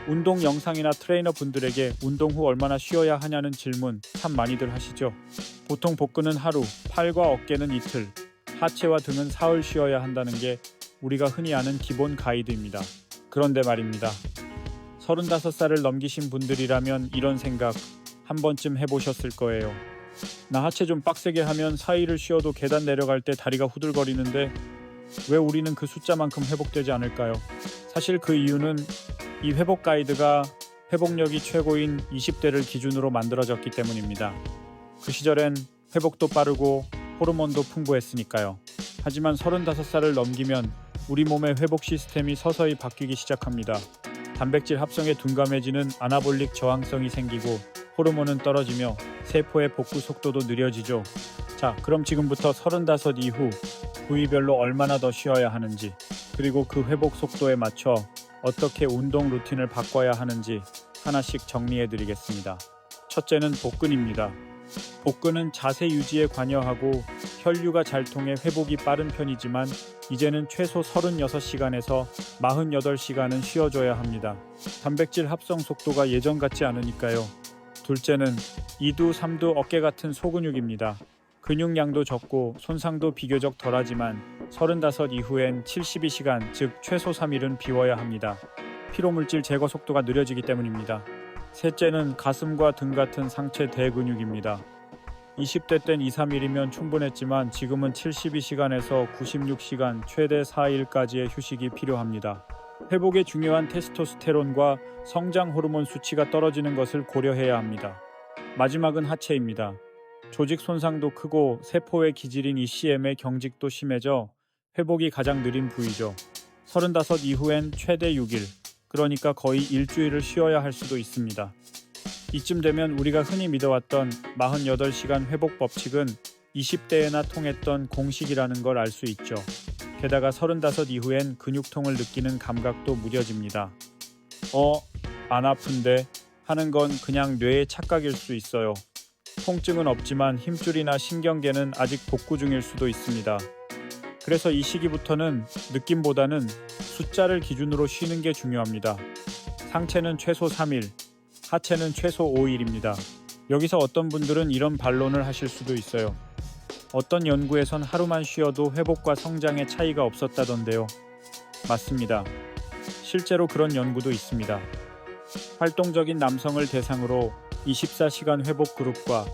운동 영상이나 트레이너 분들에게 운동 후 얼마나 쉬어야 하냐는 질문 참 많이들 하시죠. 보통 복근은 하루, 팔과 어깨는 이틀, 하체와 등은 사흘 쉬어야 한다는 게 우리가 흔히 아는 기본 가이드입니다. 그런데 말입니다. 35살을 넘기신 분들이라면 이런 생각 한 번쯤 해보셨을 거예요. 나 하체 좀 빡세게 하면 4일을 쉬어도 계단 내려갈 때 다리가 후들거리는데 왜 우리는 그 숫자만큼 회복되지 않을까요? 사실 그 이유는 이 회복 가이드가 회복력이 최고인 20대를 기준으로 만들어졌기 때문입니다. 그 시절엔 회복도 빠르고 호르몬도 풍부했으니까요. 하지만 35살을 넘기면 우리 몸의 회복 시스템이 서서히 바뀌기 시작합니다. 단백질 합성에 둔감해지는 아나볼릭 저항성이 생기고 호르몬은 떨어지며 세포의 복구 속도도 느려지죠. 자, 그럼 지금부터 35 이후 부위별로 얼마나 더 쉬어야 하는지, 그리고 그 회복 속도에 맞춰 어떻게 운동 루틴을 바꿔야 하는지 하나씩 정리해 드리겠습니다. 첫째는 복근입니다. 복근은 자세 유지에 관여하고 혈류가 잘 통해 회복이 빠른 편이지만 이제는 최소 36시간에서 48시간은 쉬어줘야 합니다. 단백질 합성 속도가 예전 같지 않으니까요. 둘째는 2두, 3두 어깨 같은 소근육입니다. 근육량도 적고 손상도 비교적 덜하지만 35 이후엔 72시간, 즉 최소 3일은 비워야 합니다. 피로물질 제거 속도가 느려지기 때문입니다. 셋째는 가슴과 등 같은 상체 대근육입니다. 20대 땐 2, 3일이면 충분했지만 지금은 72시간에서 96시간, 최대 4일까지의 휴식이 필요합니다. 회복에 중요한 테스토스테론과 성장 호르몬 수치가 떨어지는 것을 고려해야 합니다. 마지막은 하체입니다. 조직 손상도 크고 세포의 기질인 ECM의 경직도 심해져 회복이 가장 느린 부위죠. 35 이후엔 최대 6일, 그러니까 거의 일주일을 쉬어야 할 수도 있습니다. 이쯤 되면 우리가 흔히 믿어왔던 48시간 회복 법칙은 20대에나 통했던 공식이라는 걸 알 수 있죠. 게다가 35 이후엔 근육통을 느끼는 감각도 무뎌집니다. 안 아픈데 하는 건 그냥 뇌의 착각일 수 있어요. 통증은 없지만 힘줄이나 신경계는 아직 복구 중일 수도 있습니다. 그래서 이 시기부터는 느낌보다는 숫자를 기준으로 쉬는 게 중요합니다. 상체는 최소 3일, 하체는 최소 5일입니다. 여기서 어떤 분들은 이런 반론을 하실 수도 있어요. 어떤 연구에선 하루만 쉬어도 회복과 성장에 차이가 없었다던데요. 맞습니다. 실제로 그런 연구도 있습니다. 활동적인 남성을 대상으로 24시간 회복 그룹과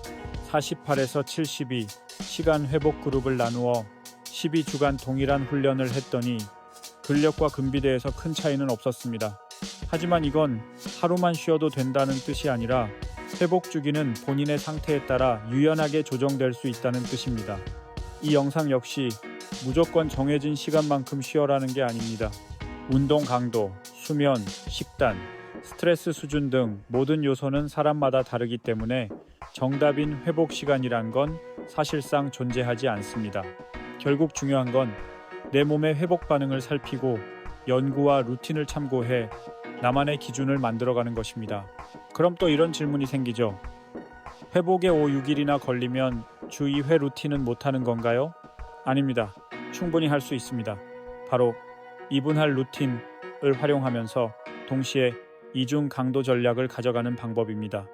48에서 72시간 회복 그룹을 나누어 12주간 동일한 훈련을 했더니 근력과 근비대에서 큰 차이는 없었습니다. 하지만 이건 하루만 쉬어도 된다는 뜻이 아니라 회복 주기는 본인의 상태에 따라 유연하게 조정될 수 있다는 뜻입니다. 이 영상 역시 무조건 정해진 시간만큼 쉬어라는 게 아닙니다. 운동 강도, 수면, 식단, 스트레스 수준 등 모든 요소는 사람마다 다르기 때문에 정답인 회복 시간이란 건 사실상 존재하지 않습니다. 결국 중요한 건 내 몸의 회복 반응을 살피고 연구와 루틴을 참고해 나만의 기준을 만들어가는 것입니다. 그럼 또 이런 질문이 생기죠. 회복에 5, 6일이나 걸리면 주 2회 루틴은 못하는 건가요? 아닙니다. 충분히 할 수 있습니다. 바로 이분할 루틴을 활용하면서 동시에 이중 강도 전략을 가져가는 방법입니다.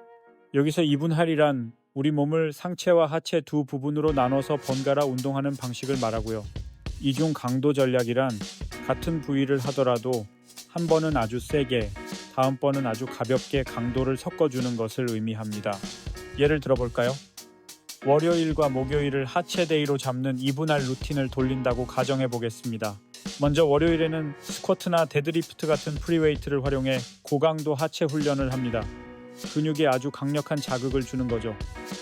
여기서 이분할이란 우리 몸을 상체와 하체 두 부분으로 나눠서 번갈아 운동하는 방식을 말하고요. 이중 강도 전략이란 같은 부위를 하더라도 한 번은 아주 세게, 다음번은 아주 가볍게 강도를 섞어주는 것을 의미합니다. 예를 들어볼까요? 월요일과 목요일을 하체 데이로 잡는 이분할 루틴을 돌린다고 가정해 보겠습니다. 먼저 월요일에는 스쿼트나 데드리프트 같은 프리웨이트를 활용해 고강도 하체 훈련을 합니다. 근육에 아주 강력한 자극을 주는 거죠.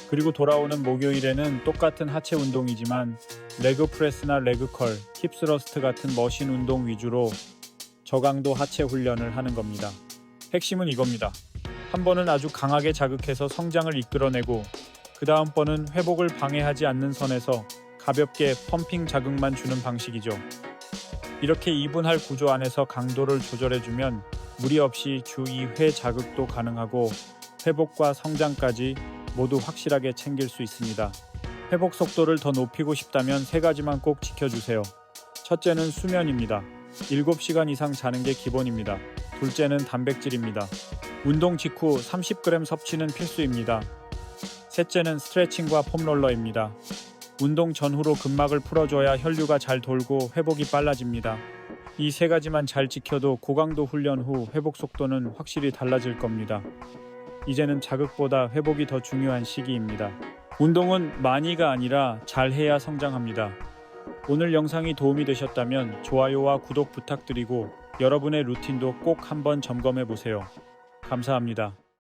그리고 돌아오는 목요일에는 똑같은 하체 운동이지만 레그 프레스나 레그 컬, 힙스러스트 같은 머신 운동 위주로 저강도 하체 훈련을 하는 겁니다. 핵심은 이겁니다. 한 번은 아주 강하게 자극해서 성장을 이끌어내고 그 다음 번은 회복을 방해하지 않는 선에서 가볍게 펌핑 자극만 주는 방식이죠. 이렇게 이분할 구조 안에서 강도를 조절해주면 무리 없이 주 2회 자극도 가능하고 회복과 성장까지 모두 확실하게 챙길 수 있습니다. 회복 속도를 더 높이고 싶다면 3가지만 꼭 지켜주세요. 첫째는 수면입니다. 7시간 이상 자는 게 기본입니다. 둘째는 단백질입니다. 운동 직후 30g 섭취는 필수입니다. 셋째는 스트레칭과 폼롤러입니다. 운동 전후로 근막을 풀어줘야 혈류가 잘 돌고 회복이 빨라집니다. 이 세 가지만 잘 지켜도 고강도 훈련 후 회복 속도는 확실히 달라질 겁니다. 이제는 자극보다 회복이 더 중요한 시기입니다. 운동은 많이가 아니라 잘해야 성장합니다. 오늘 영상이 도움이 되셨다면 좋아요와 구독 부탁드리고 여러분의 루틴도 꼭 한번 점검해 보세요. 감사합니다.